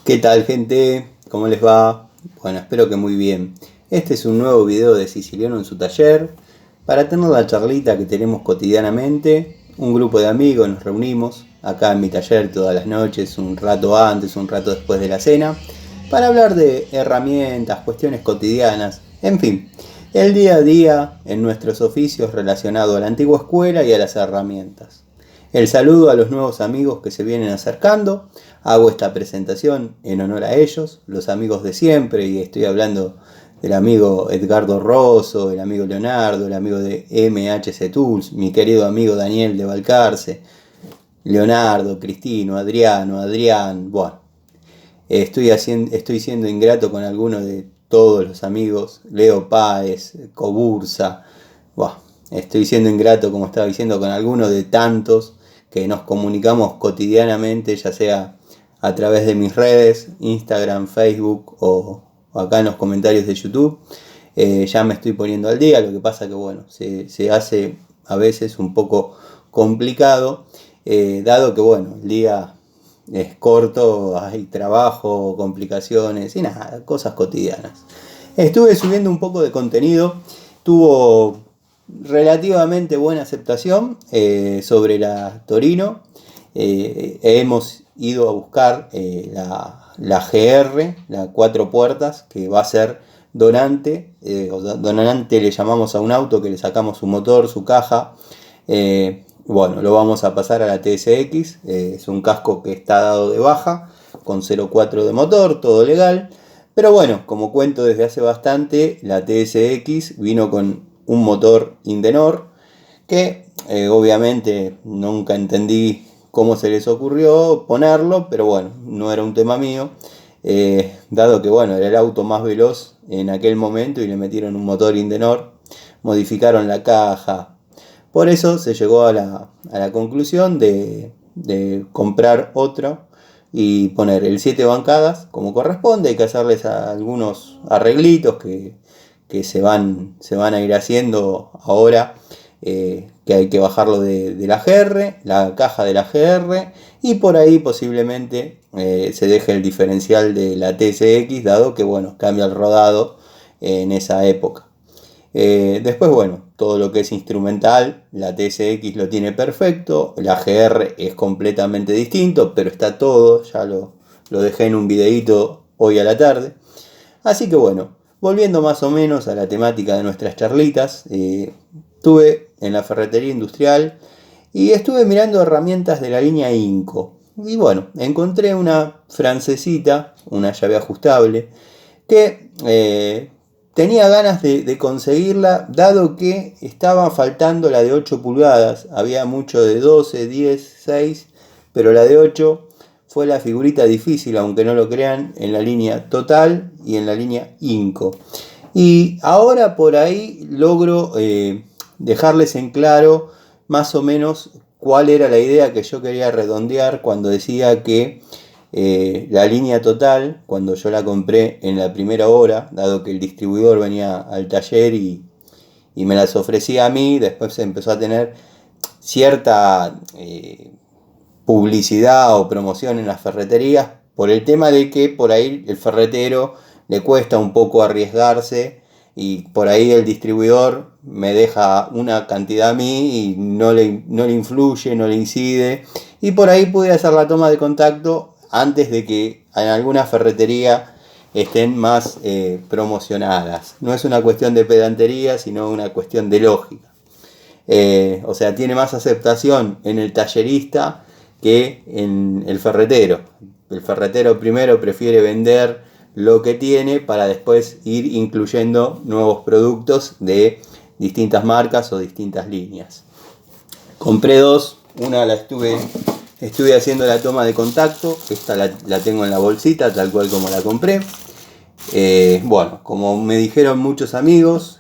¿Qué tal, gente? ¿Cómo les va? Bueno, espero que muy bien. Este es un nuevo video de Siciliano en su taller para tener la charlita que tenemos cotidianamente. Un grupo de amigos nos reunimos acá en mi taller todas las noches, un rato antes, un rato después de la cena, para hablar de herramientas, cuestiones cotidianas, en fin, el día a día en nuestros oficios relacionado a la antigua escuela y a las herramientas. El saludo a los nuevos amigos que se vienen acercando. Hago esta presentación en honor a ellos, los amigos de siempre, y estoy hablando del amigo Edgardo Rosso, el amigo Leonardo, el amigo de MHC Tools, mi querido amigo Daniel de Balcarce, Leonardo, Cristino, Adriano, Adrián. Bueno, estoy siendo ingrato con algunos de todos los amigos, Leo Páez, Cobursa. Bueno, estoy siendo ingrato, como estaba diciendo, con algunos de tantos que nos comunicamos cotidianamente, ya sea a través de mis redes, Instagram, Facebook o acá en los comentarios de YouTube. Ya me estoy poniendo al día, lo que pasa que bueno, se hace a veces un poco complicado, dado que bueno, el día es corto, hay trabajo, complicaciones y nada, cosas cotidianas. Estuve subiendo un poco de contenido, tuvo relativamente buena aceptación sobre la Torino. Hemos ido a buscar la GR, la 4 puertas, que va a ser donante. Donante le llamamos a un auto que le sacamos su motor, su caja. Bueno, lo vamos a pasar a la TSX. Es un casco que está dado de baja, con 0,4 de motor, todo legal. Pero bueno, como cuento desde hace bastante, la TSX vino con un motor Indenor que obviamente nunca entendí cómo se les ocurrió ponerlo, pero bueno, no era un tema mío, dado que bueno, era el auto más veloz en aquel momento y le metieron un motor Indenor, modificaron la caja. Por eso se llegó a la conclusión de comprar otro y poner el 7 bancadas como corresponde. Hay que hacerles algunos arreglitos que se van a ir haciendo ahora, que hay que bajarlo de la GR, la caja de la GR, y por ahí posiblemente se deje el diferencial de la TSX, dado que bueno, cambia el rodado en esa época. Después bueno, todo lo que es instrumental, la TSX lo tiene perfecto, la GR es completamente distinto, pero está todo, ya lo dejé en un videito hoy a la tarde. Así que bueno, volviendo más o menos a la temática de nuestras charlitas, estuve en la ferretería industrial y estuve mirando herramientas de la línea Inco. Y bueno, encontré una francesita, una llave ajustable, que tenía ganas de conseguirla, dado que estaba faltando la de 8 pulgadas. Había mucho de 12, 10, 6, pero la de 8 fue la figurita difícil, aunque no lo crean, en la línea Total y en la línea Inco. Y ahora por ahí logro dejarles en claro más o menos cuál era la idea que yo quería redondear cuando decía que la línea Total, cuando yo la compré en la primera hora, dado que el distribuidor venía al taller y me las ofrecía a mí, después se empezó a tener cierta publicidad o promoción en las ferreterías por el tema de que por ahí el ferretero le cuesta un poco arriesgarse y por ahí el distribuidor me deja una cantidad a mí y no le influye, no le incide, y por ahí pude hacer la toma de contacto antes de que en alguna ferretería estén más promocionadas. No es una cuestión de pedantería, sino una cuestión de lógica. O sea, tiene más aceptación en el tallerista que en el ferretero. El ferretero primero prefiere vender lo que tiene para después ir incluyendo nuevos productos de distintas marcas o distintas líneas. Compré dos, una la estuve haciendo la toma de contacto, esta la tengo en la bolsita tal cual como la compré. Bueno, como me dijeron muchos amigos,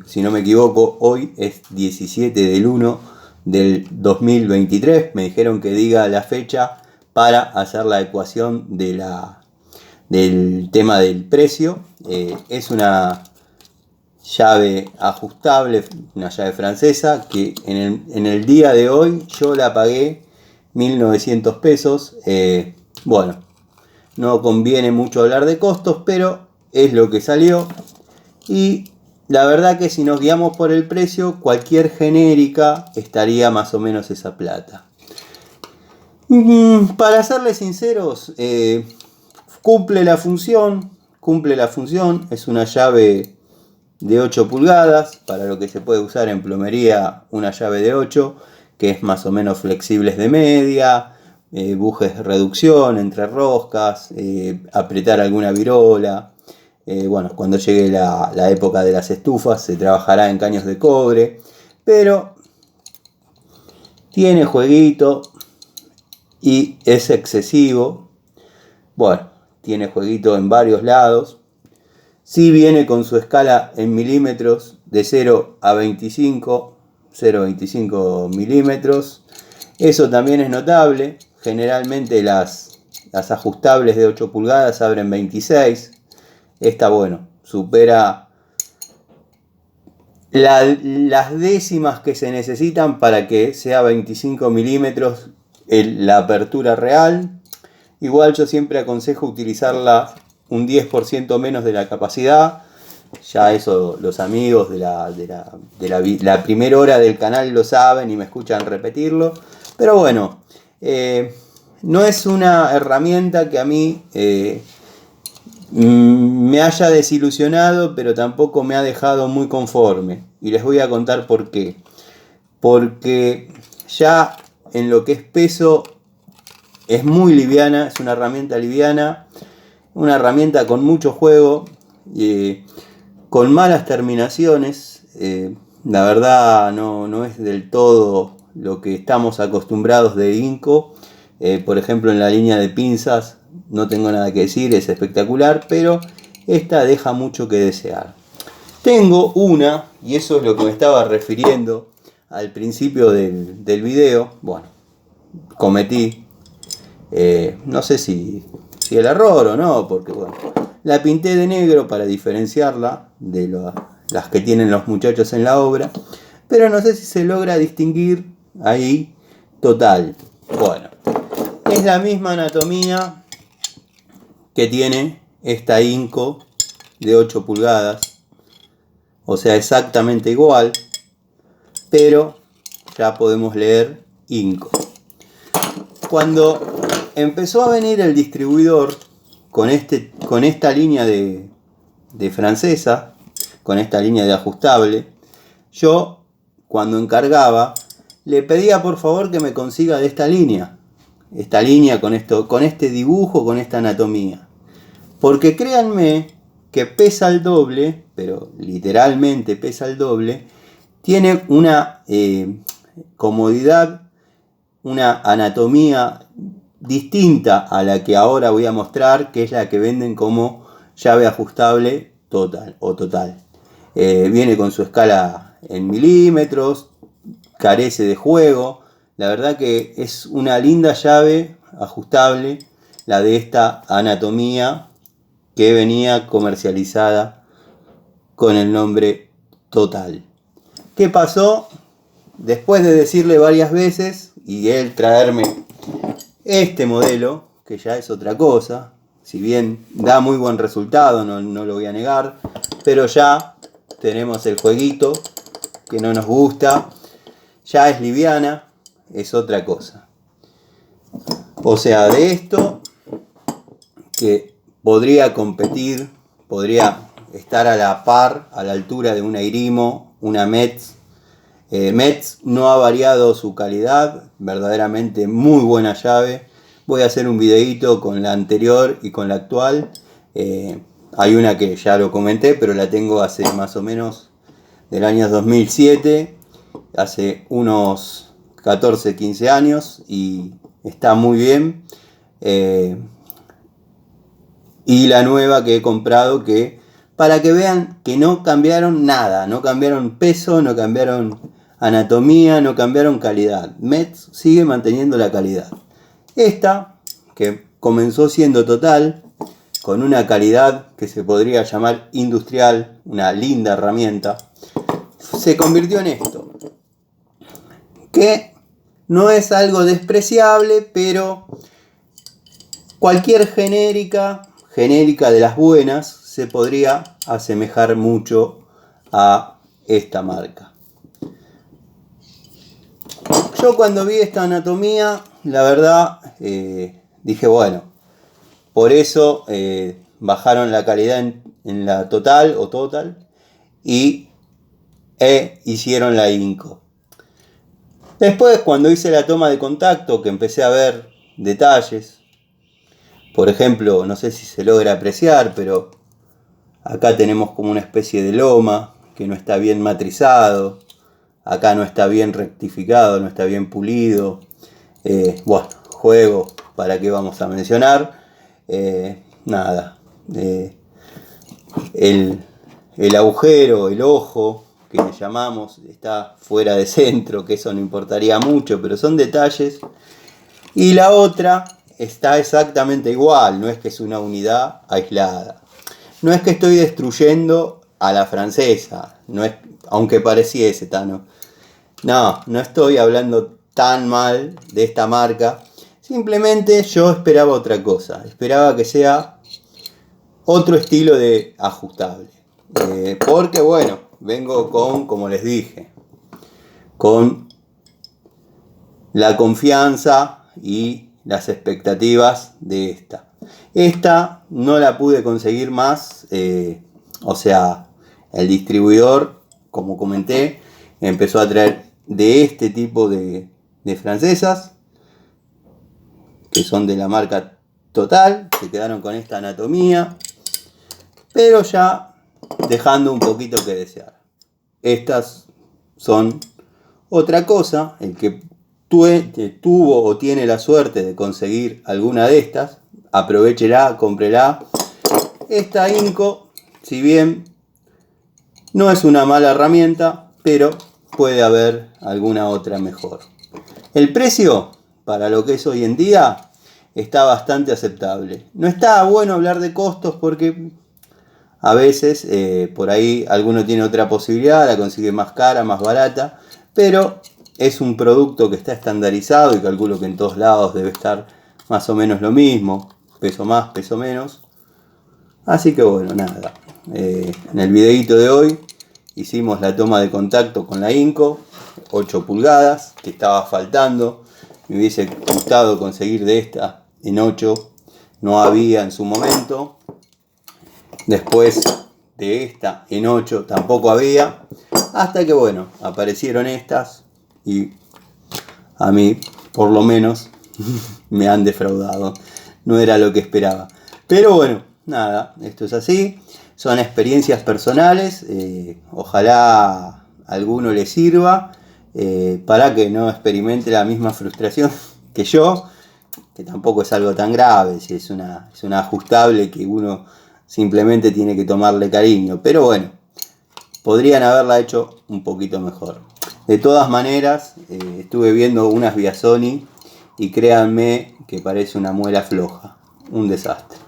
si no me equivoco, hoy es 17 del 1 del 2023, me dijeron que diga la fecha para hacer la ecuación del tema del precio. Es una llave ajustable, una llave francesa, que en el día de hoy yo la pagué 1.900 pesos. Bueno, no conviene mucho hablar de costos, pero es lo que salió. Y la verdad que si nos guiamos por el precio, cualquier genérica estaría más o menos esa plata. Para serles sinceros, cumple la función, es una llave de 8 pulgadas, para lo que se puede usar en plomería una llave de 8, que es más o menos flexibles de media, bujes de reducción entre roscas, apretar alguna virola. Bueno, cuando llegue la época de las estufas se trabajará en caños de cobre, pero tiene jueguito y es excesivo. Bueno, tiene jueguito en varios lados. Sí viene con su escala en milímetros de 0 a 25, 0,25 milímetros. Eso también es notable. Generalmente las ajustables de 8 pulgadas abren 26. Esta, bueno, supera las décimas que se necesitan para que sea 25 milímetros la apertura real. Igual yo siempre aconsejo utilizarla un 10% menos de la capacidad. Ya eso los amigos de la primera hora del canal lo saben y me escuchan repetirlo. Pero bueno, no es una herramienta que a mí me haya desilusionado, pero tampoco me ha dejado muy conforme. Y les voy a contar por qué. Porque ya en lo que es peso es muy liviana, es una herramienta liviana, una herramienta con mucho juego, con malas terminaciones. La verdad no es del todo lo que estamos acostumbrados de Inco. Por ejemplo, en la línea de pinzas no tengo nada que decir, es espectacular, pero esta deja mucho que desear. Tengo una, y eso es lo que me estaba refiriendo al principio del video. Bueno, cometí, no sé si el error o no, porque bueno, la pinté de negro para diferenciarla de las que tienen los muchachos en la obra, pero no sé si se logra distinguir ahí total. Bueno, es la misma anatomía que tiene esta Inco de 8 pulgadas, o sea, exactamente igual, pero ya podemos leer Inco. Cuando empezó a venir el distribuidor con esta línea de francesa, con esta línea de ajustable, yo cuando encargaba le pedía por favor que me consiga de esta línea con este dibujo, con esta anatomía, porque créanme que pesa el doble, pero literalmente pesa el doble. Tiene una comodidad, una anatomía distinta a la que ahora voy a mostrar, que es la que venden como llave ajustable total. Viene con su escala en milímetros, carece de juego. La verdad que es una linda llave ajustable, la de esta anatomía que venía comercializada con el nombre Total. ¿Qué pasó? Después de decirle varias veces y él traerme este modelo, que ya es otra cosa, si bien da muy buen resultado, no lo voy a negar, pero ya tenemos el jueguito que no nos gusta, ya es liviana, es otra cosa. O sea, de esto que podría competir, podría estar a la par, a la altura de una Irimo, una Metz. Metz no ha variado su calidad, verdaderamente muy buena llave. Voy a hacer un videito con la anterior y con la actual. Hay una que ya lo comenté, pero la tengo hace más o menos del año 2007, hace unos 14, 15 años y está muy bien. Y la nueva que he comprado, que para que vean que no cambiaron nada, no cambiaron peso, no cambiaron anatomía, no cambiaron calidad. Metz sigue manteniendo la calidad. Esta, que comenzó siendo Total, con una calidad que se podría llamar industrial, una linda herramienta, se convirtió en esto, que no es algo despreciable, pero cualquier genérica de las buenas se podría asemejar mucho a esta marca. Yo cuando vi esta anatomía, la verdad, dije, bueno, por eso bajaron la calidad en la total y hicieron la Inco. Después, cuando hice la toma de contacto, que empecé a ver detalles, por ejemplo, no sé si se logra apreciar, pero acá tenemos como una especie de loma que no está bien matrizado, acá no está bien rectificado, no está bien pulido. Bueno, juego, ¿para qué vamos a mencionar? Nada. El agujero, el ojo, que le llamamos, está fuera de centro, que eso no importaría mucho, pero son detalles. Y la otra está exactamente igual, no es que es una unidad aislada. No es que estoy destruyendo a la francesa, no es, aunque pareciese, Tano. No estoy hablando tan mal de esta marca. Simplemente yo esperaba otra cosa. Esperaba que sea otro estilo de ajustable. Porque bueno, vengo con, como les dije, con la confianza y las expectativas de esta. Esta no la pude conseguir más. O sea, el distribuidor, como comenté, empezó a traer de este tipo de francesas, que son de la marca Total, se quedaron con esta anatomía, pero ya dejando un poquito que desear. Estas son otra cosa. El que tuvo o tiene la suerte de conseguir alguna de estas, aprovéchela, cómprela. Esta Inco, si bien no es una mala herramienta, pero puede haber alguna otra mejor. El precio, para lo que es hoy en día, está bastante aceptable. No está bueno hablar de costos porque a veces por ahí alguno tiene otra posibilidad, la consigue más cara, más barata, pero es un producto que está estandarizado y calculo que en todos lados debe estar más o menos lo mismo, peso más, peso menos. Así que bueno, nada. En el videito de hoy hicimos la toma de contacto con la Inco, 8 pulgadas, que estaba faltando. Me hubiese gustado conseguir de esta en 8, no había en su momento. Después de esta en 8 tampoco había. Hasta que bueno, aparecieron estas y a mí, por lo menos, me han defraudado. No era lo que esperaba. Pero bueno, nada, esto es así. Son experiencias personales. Ojalá a alguno le sirva para que no experimente la misma frustración que yo, que tampoco es algo tan grave, si es una ajustable que uno simplemente tiene que tomarle cariño. Pero bueno, podrían haberla hecho un poquito mejor. De todas maneras, estuve viendo unas Biasoni y créanme que parece una muela floja. Un desastre.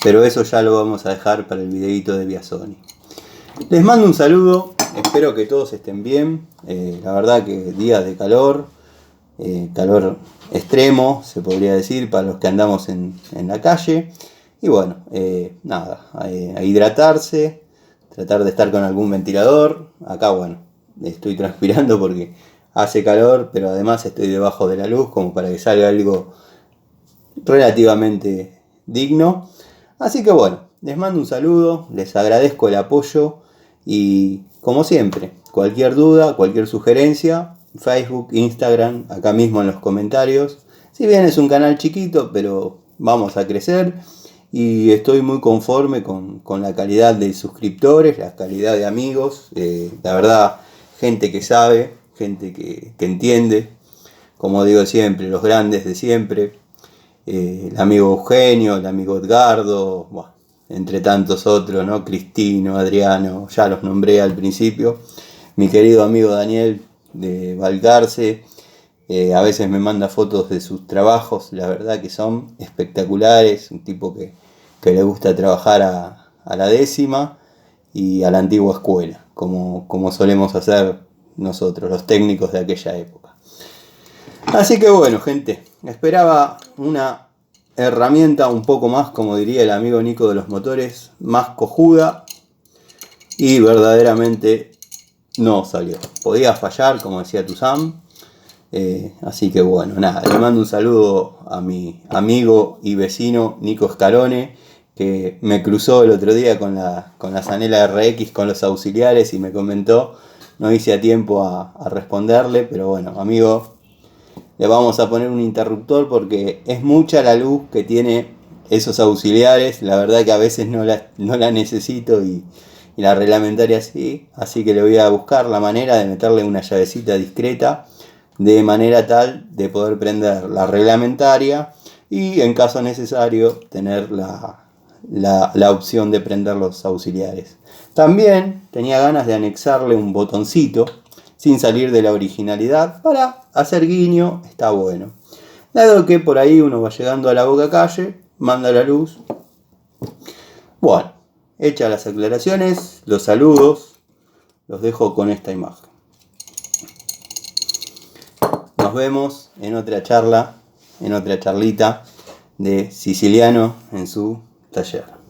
Pero eso ya lo vamos a dejar para el videito de Biasoni. Les mando un saludo, espero que todos estén bien. La verdad que días de calor, calor extremo, se podría decir, para los que andamos en la calle. Y bueno, nada, a hidratarse, tratar de estar con algún ventilador. Acá, bueno, estoy transpirando porque hace calor, pero además estoy debajo de la luz como para que salga algo relativamente digno. Así que bueno, les mando un saludo, les agradezco el apoyo y como siempre, cualquier duda, cualquier sugerencia, Facebook, Instagram, acá mismo en los comentarios. Si bien es un canal chiquito, pero vamos a crecer y estoy muy conforme con la calidad de suscriptores, la calidad de amigos, la verdad, gente que sabe, gente que entiende, como digo siempre, los grandes de siempre. El amigo Eugenio, el amigo Edgardo, bueno, entre tantos otros, ¿no? Cristino, Adriano, ya los nombré al principio. Mi querido amigo Daniel de Valcarce, a veces me manda fotos de sus trabajos, la verdad que son espectaculares, un tipo que le gusta trabajar a la décima y a la antigua escuela, como solemos hacer nosotros, los técnicos de aquella época. Así que bueno, gente, esperaba una herramienta un poco más, como diría el amigo Nico de los motores, más cojuda, y verdaderamente no salió. Podía fallar, como decía Tuzán. Así que bueno, nada, le mando un saludo a mi amigo y vecino Nico Scarone, que me cruzó el otro día con la Zanela RX con los auxiliares y me comentó. No hice a tiempo a responderle, pero bueno, amigo, le vamos a poner un interruptor porque es mucha la luz que tiene esos auxiliares. La verdad que a veces no la necesito y la reglamentaria sí. Así que le voy a buscar la manera de meterle una llavecita discreta de manera tal de poder prender la reglamentaria y en caso necesario tener la opción de prender los auxiliares. También tenía ganas de anexarle un botoncito sin salir de la originalidad para hacer guiño, está bueno. Dado que por ahí uno va llegando a la boca calle, manda la luz. Bueno, hechas las aclaraciones, los saludos, los dejo con esta imagen. Nos vemos en otra charla, en otra charlita de Siciliano en su taller.